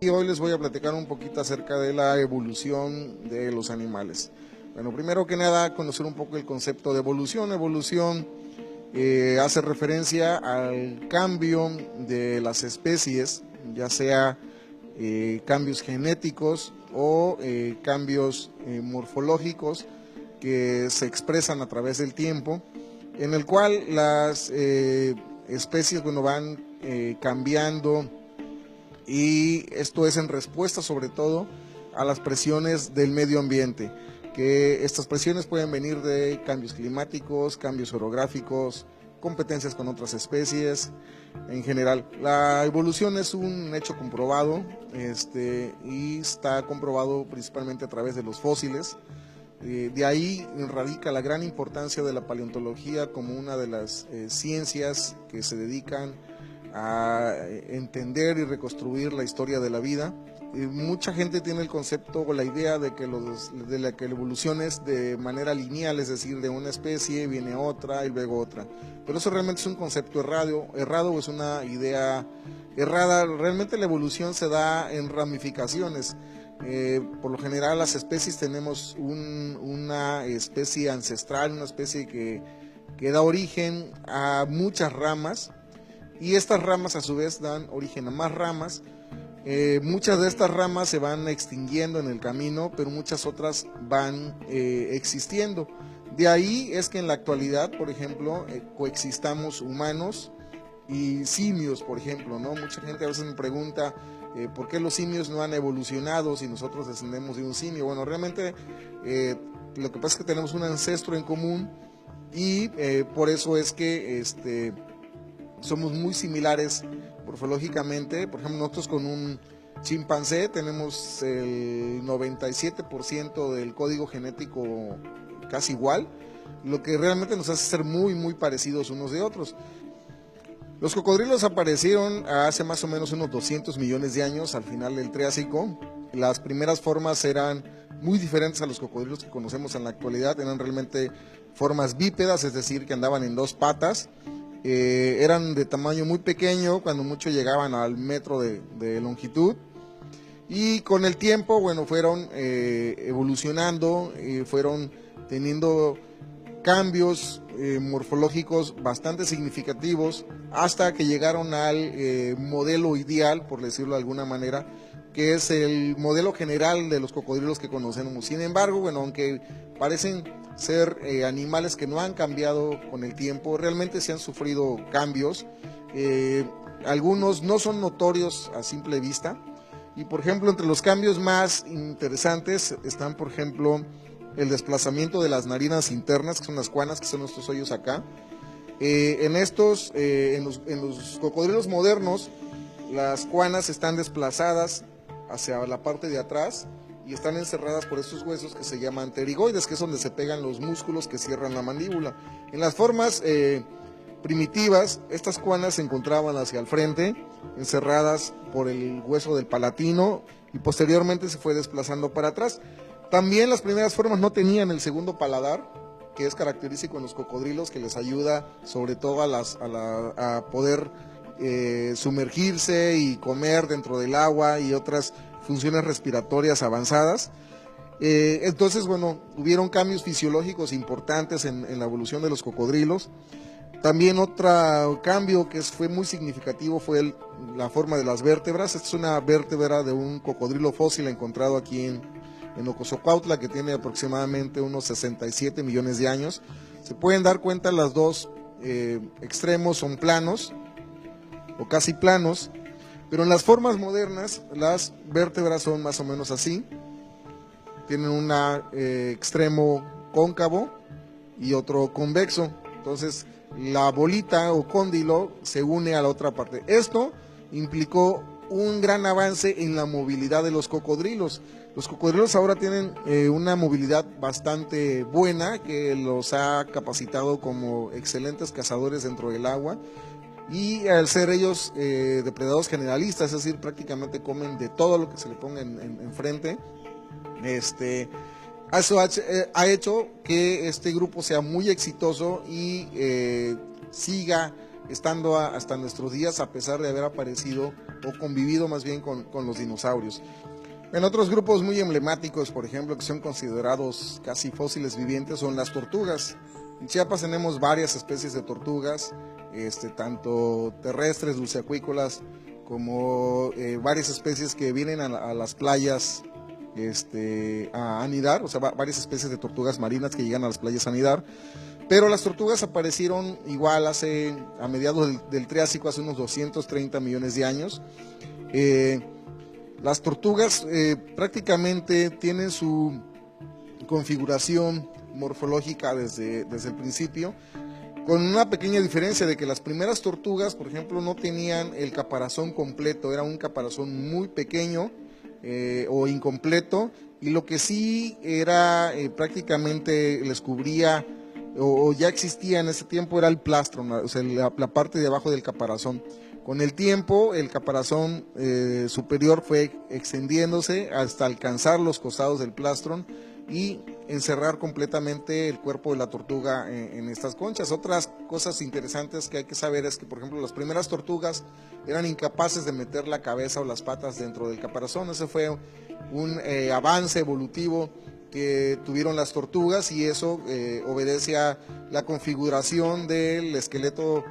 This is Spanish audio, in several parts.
Y hoy les voy a platicar un poquito acerca de la evolución de los animales. Bueno, primero que nada, conocer un poco el concepto de evolución. Evolución hace referencia al cambio de las especies, ya sea cambios genéticos o cambios morfológicos que se expresan a través del tiempo, en el cual las especies van cambiando, y esto es en respuesta sobre todo a las presiones del medio ambiente, que estas presiones pueden venir de cambios climáticos, cambios orográficos, competencias con otras especies. En general, la evolución es un hecho comprobado y está comprobado principalmente a través de los fósiles. De ahí radica la gran importancia de la paleontología como una de las ciencias que se dedican a entender y reconstruir la historia de la vida. Mucha gente tiene el concepto o la idea de que la evolución es de manera lineal, es decir, de una especie viene otra y luego otra. Pero eso realmente es un concepto errado o es una idea errada. Realmente la evolución se da en ramificaciones. Por lo general las especies tenemos una especie ancestral, una especie que da origen a muchas ramas, y estas ramas a su vez dan origen a más ramas. Muchas de estas ramas se van extinguiendo en el camino, pero muchas otras van existiendo. De ahí es que en la actualidad, por ejemplo, coexistamos humanos y simios, por ejemplo, ¿no? Mucha gente a veces me pregunta por qué los simios no han evolucionado si nosotros descendemos de un simio. Bueno, realmente lo que pasa es que tenemos un ancestro en común, y por eso es que somos muy similares morfológicamente. Por ejemplo, nosotros con un chimpancé tenemos el 97% del código genético casi igual, lo que realmente nos hace ser muy parecidos unos de otros. Los cocodrilos aparecieron hace más o menos unos 200 millones de años, al final del Triásico. Las primeras formas eran muy diferentes a los cocodrilos que conocemos en la actualidad, eran realmente formas bípedas, es decir, que andaban en dos patas. Eran de tamaño muy pequeño, cuando mucho llegaban al metro de longitud, y con el tiempo, bueno, fueron evolucionando, fueron teniendo cambios morfológicos bastante significativos, hasta que llegaron al modelo ideal, por decirlo de alguna manera, que es el modelo general de los cocodrilos que conocemos. Sin embargo, bueno, aunque parecen ser animales que no han cambiado con el tiempo, realmente se han sufrido cambios. Algunos no son notorios a simple vista, y por ejemplo, entre los cambios más interesantes están, por ejemplo, el desplazamiento de las narinas internas, que son las cuanas, que son estos hoyos acá. En los cocodrilos modernos, las cuanas están desplazadas hacia la parte de atrás y están encerradas por estos huesos que se llaman pterigoides, que es donde se pegan los músculos que cierran la mandíbula. En las formas primitivas, estas cuanas se encontraban hacia el frente, encerradas por el hueso del palatino, y posteriormente se fue desplazando para atrás. También las primeras formas no tenían el segundo paladar, que es característico en los cocodrilos, que les ayuda sobre todo a poder sumergirse y comer dentro del agua y otras funciones respiratorias avanzadas. Entonces, bueno, hubieron cambios fisiológicos importantes en la evolución de los cocodrilos. También otro cambio que fue muy significativo fue la forma de las vértebras. Esta es una vértebra de un cocodrilo fósil encontrado aquí en Ocosocuautla, que tiene aproximadamente unos 67 millones de años. Se pueden dar cuenta, los dos extremos son planos o casi planos, pero en las formas modernas las vértebras son más o menos así. Tienen un extremo cóncavo y otro convexo. Entonces la bolita o cóndilo se une a la otra parte. Esto implicó un gran avance en la movilidad de los cocodrilos. Los cocodrilos ahora tienen una movilidad bastante buena, que los ha capacitado como excelentes cazadores dentro del agua, y al ser ellos depredadores generalistas, es decir, prácticamente comen de todo lo que se le ponga enfrente. Eso ha hecho que este grupo sea muy exitoso y siga estando hasta nuestros días, a pesar de haber aparecido o convivido más bien con los dinosaurios. En otros grupos muy emblemáticos, por ejemplo, que son considerados casi fósiles vivientes, son las tortugas. En Chiapas tenemos varias especies de tortugas, tanto terrestres, dulceacuícolas, como varias especies que vienen a las playas a anidar, o sea, varias especies de tortugas marinas que llegan a las playas a anidar. Pero las tortugas aparecieron igual a mediados del Triásico, hace unos 230 millones de años. Las tortugas prácticamente tienen su configuración morfológica desde el principio, con una pequeña diferencia de que las primeras tortugas, por ejemplo, no tenían el caparazón completo, era un caparazón muy pequeño o incompleto, y lo que sí era prácticamente les cubría o ya existía en ese tiempo era el plastron, o sea, la parte de abajo del caparazón. Con el tiempo, el caparazón superior fue extendiéndose hasta alcanzar los costados del plastron y encerrar completamente el cuerpo de la tortuga en estas conchas. Otras cosas interesantes que hay que saber es que, por ejemplo, las primeras tortugas eran incapaces de meter la cabeza o las patas dentro del caparazón. Ese fue un avance evolutivo que tuvieron las tortugas, y eso obedece a la configuración del esqueleto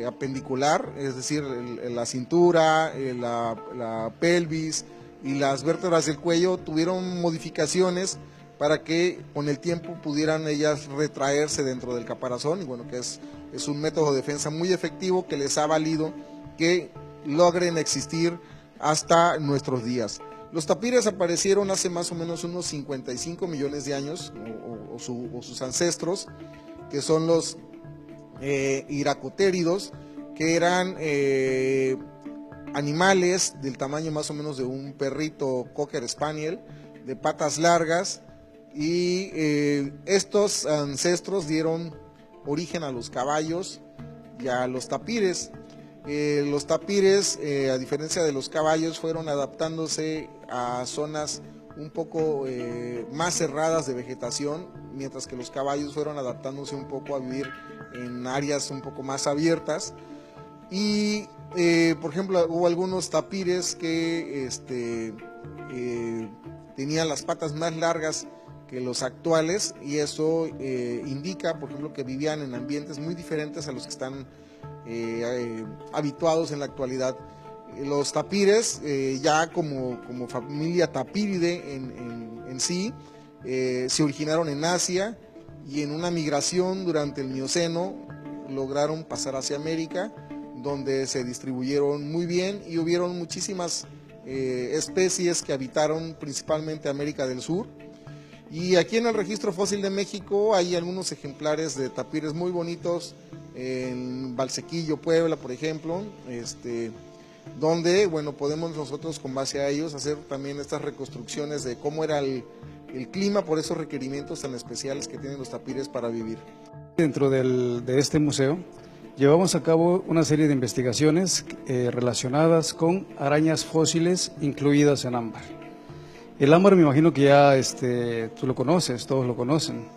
apendicular, es decir, la cintura, la pelvis y las vértebras del cuello tuvieron modificaciones para que con el tiempo pudieran ellas retraerse dentro del caparazón, y bueno, que es un método de defensa muy efectivo que les ha valido que logren existir hasta nuestros días. Los tapires aparecieron hace más o menos unos 55 millones de años, o sus ancestros, que son los iracotéridos, que eran animales del tamaño más o menos de un perrito Cocker Spaniel, de patas largas, y estos ancestros dieron origen a los caballos y a los tapires. Los tapires, a diferencia de los caballos, fueron adaptándose a zonas un poco más cerradas de vegetación, mientras que los caballos fueron adaptándose un poco a vivir en áreas un poco más abiertas. Y por ejemplo, hubo algunos tapires que tenían las patas más largas que los actuales, y eso indica, por ejemplo, que vivían en ambientes muy diferentes a los que están habituados en la actualidad. Los tapires, ya como familia tapíride en sí, se originaron en Asia, y en una migración durante el Mioceno lograron pasar hacia América, donde se distribuyeron muy bien, y hubieron muchísimas especies que habitaron principalmente América del Sur. Y aquí en el Registro Fósil de México hay algunos ejemplares de tapires muy bonitos, en Valsequillo, Puebla, por ejemplo, donde, bueno, podemos nosotros con base a ellos hacer también estas reconstrucciones de cómo era el clima por esos requerimientos tan especiales que tienen los tapires para vivir. Dentro de este museo llevamos a cabo una serie de investigaciones relacionadas con arañas fósiles incluidas en ámbar. El ámbar, me imagino que ya tú lo conoces, todos lo conocen.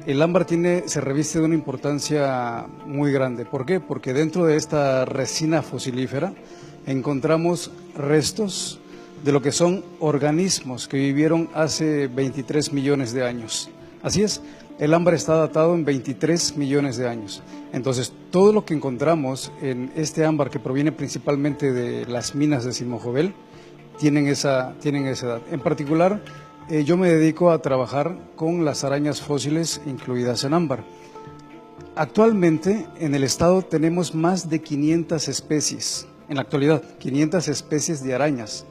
El ámbar se reviste de una importancia muy grande. ¿Por qué? Porque dentro de esta resina fosilífera encontramos restos de lo que son organismos que vivieron hace 23 millones de años. Así es, el ámbar está datado en 23 millones de años. Entonces, todo lo que encontramos en este ámbar, que proviene principalmente de las minas de Silmojobel, tienen esa edad. En particular, yo me dedico a trabajar con las arañas fósiles incluidas en ámbar. Actualmente, en el estado tenemos más de 500 especies, en la actualidad, 500 especies de arañas.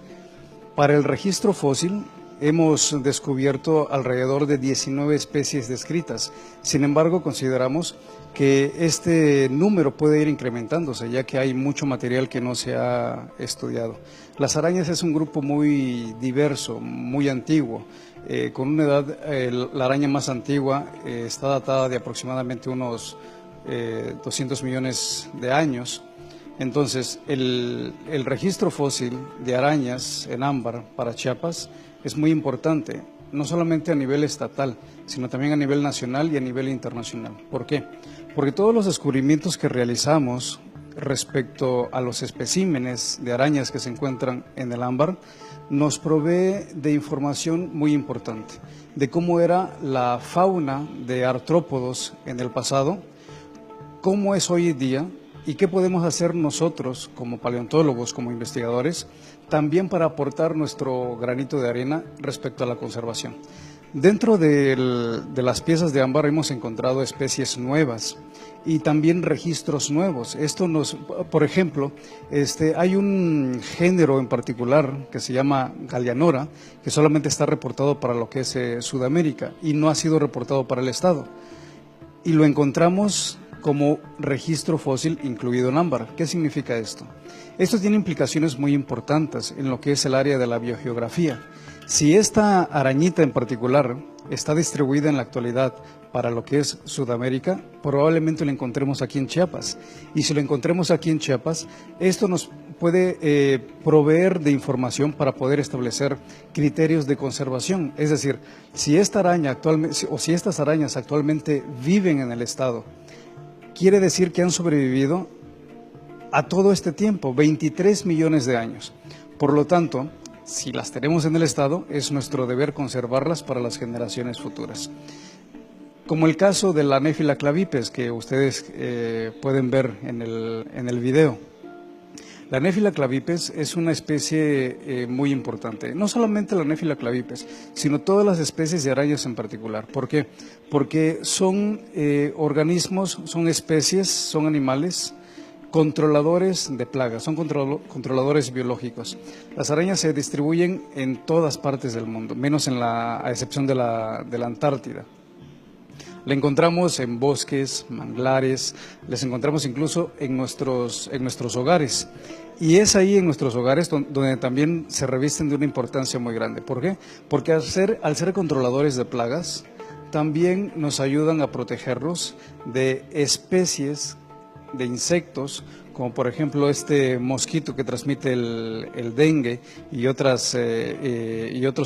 Para el registro fósil hemos descubierto alrededor de 19 especies descritas. Sin embargo, consideramos que este número puede ir incrementándose, ya que hay mucho material que no se ha estudiado. Las arañas es un grupo muy diverso, muy antiguo, con una edad, la araña más antigua está datada de aproximadamente unos 200 millones de años. Entonces, el registro fósil de arañas en ámbar para Chiapas es muy importante, no solamente a nivel estatal, sino también a nivel nacional y a nivel internacional. ¿Por qué? Porque todos los descubrimientos que realizamos respecto a los especímenes de arañas que se encuentran en el ámbar nos provee de información muy importante de cómo era la fauna de artrópodos en el pasado, cómo es hoy en día y qué podemos hacer nosotros como paleontólogos, como investigadores, también para aportar nuestro granito de arena respecto a la conservación. Dentro de las piezas de ámbar hemos encontrado especies nuevas y también registros nuevos. Por ejemplo, hay un género en particular que se llama Galianora, que solamente está reportado para lo que es Sudamérica y no ha sido reportado para el estado. Y lo encontramos como registro fósil incluido en ámbar. ¿Qué significa esto? Esto tiene implicaciones muy importantes en lo que es el área de la biogeografía. Si esta arañita en particular está distribuida en la actualidad para lo que es Sudamérica, probablemente la encontremos aquí en Chiapas. Y si lo encontremos aquí en Chiapas, esto nos puede proveer de información para poder establecer criterios de conservación. Es decir, si esta araña actualmente, o si estas arañas actualmente viven en el estado, quiere decir que han sobrevivido a todo este tiempo, 23 millones de años. Por lo tanto, si las tenemos en el estado, es nuestro deber conservarlas para las generaciones futuras. Como el caso de la Anéfila clavipes, que ustedes pueden ver en el video. La Anéfila clavipes es una especie muy importante. No solamente la Anéfila clavipes, sino todas las especies de arañas en particular. ¿Por qué? Porque son organismos, son especies, son animales controladores de plagas, son controladores biológicos. Las arañas se distribuyen en todas partes del mundo, menos a excepción de la Antártida. La encontramos en bosques, manglares, les encontramos incluso en nuestros hogares. Y es ahí en nuestros hogares donde también se revisten de una importancia muy grande. ¿Por qué? Porque al ser controladores de plagas, también nos ayudan a protegerlos de especies de insectos, como por ejemplo este mosquito que transmite el dengue y otros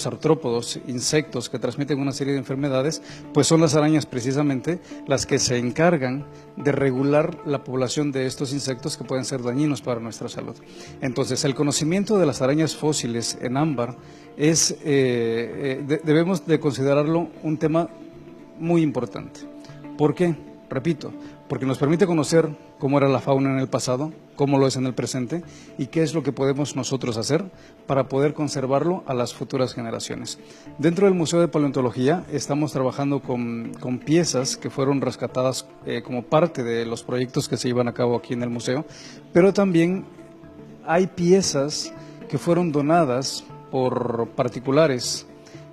artrópodos, insectos que transmiten una serie de enfermedades, pues son las arañas precisamente las que se encargan de regular la población de estos insectos que pueden ser dañinos para nuestra salud. Entonces, el conocimiento de las arañas fósiles en ámbar debemos de considerarlo un tema muy importante. ¿Por qué? Repito, porque nos permite conocer cómo era la fauna en el pasado, cómo lo es en el presente y qué es lo que podemos nosotros hacer para poder conservarlo a las futuras generaciones. Dentro del Museo de Paleontología estamos trabajando con piezas que fueron rescatadas como parte de los proyectos que se llevan a cabo aquí en el museo, pero también hay piezas que fueron donadas por particulares.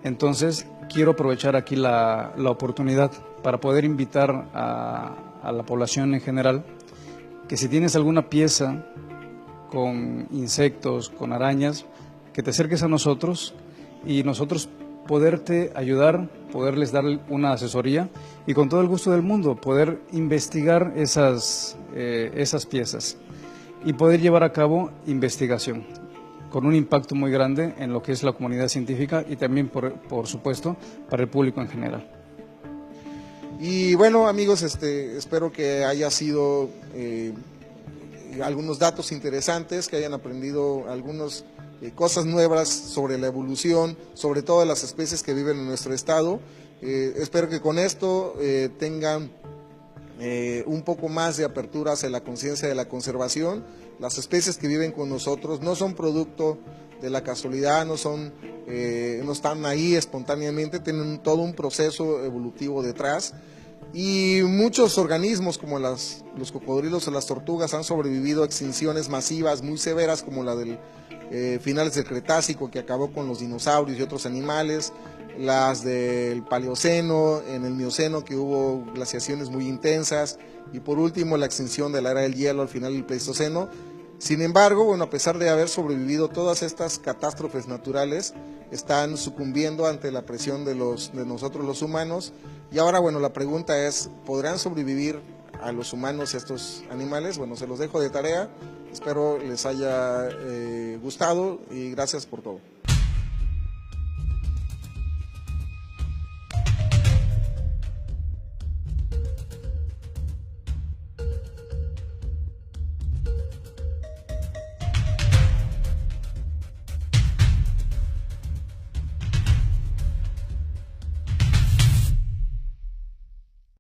Entonces, quiero aprovechar aquí la oportunidad para poder invitar a la población en general que si tienes alguna pieza con insectos, con arañas, que te acerques a nosotros y nosotros poderte ayudar, poderles dar una asesoría y con todo el gusto del mundo poder investigar esas piezas y poder llevar a cabo investigación con un impacto muy grande en lo que es la comunidad científica y también, por supuesto, para el público en general. Y bueno, amigos, espero que haya sido algunos datos interesantes, que hayan aprendido algunas cosas nuevas sobre la evolución, sobre todo las especies que viven en nuestro estado. Espero que con esto tengan un poco más de apertura hacia la conciencia de la conservación. Las especies que viven con nosotros no son producto de la casualidad, no están ahí espontáneamente, tienen todo un proceso evolutivo detrás. Y muchos organismos como los cocodrilos o las tortugas han sobrevivido a extinciones masivas muy severas, como la del finales del Cretácico, que acabó con los dinosaurios y otros animales, las del Paleoceno, en el Mioceno, que hubo glaciaciones muy intensas, y por último la extinción de la era del hielo al final del Pleistoceno. Sin embargo, bueno, a pesar de haber sobrevivido todas estas catástrofes naturales, están sucumbiendo ante la presión de nosotros los humanos. Y ahora, bueno, la pregunta es, ¿podrán sobrevivir a los humanos estos animales? Bueno, se los dejo de tarea, espero les haya gustado y gracias por todo.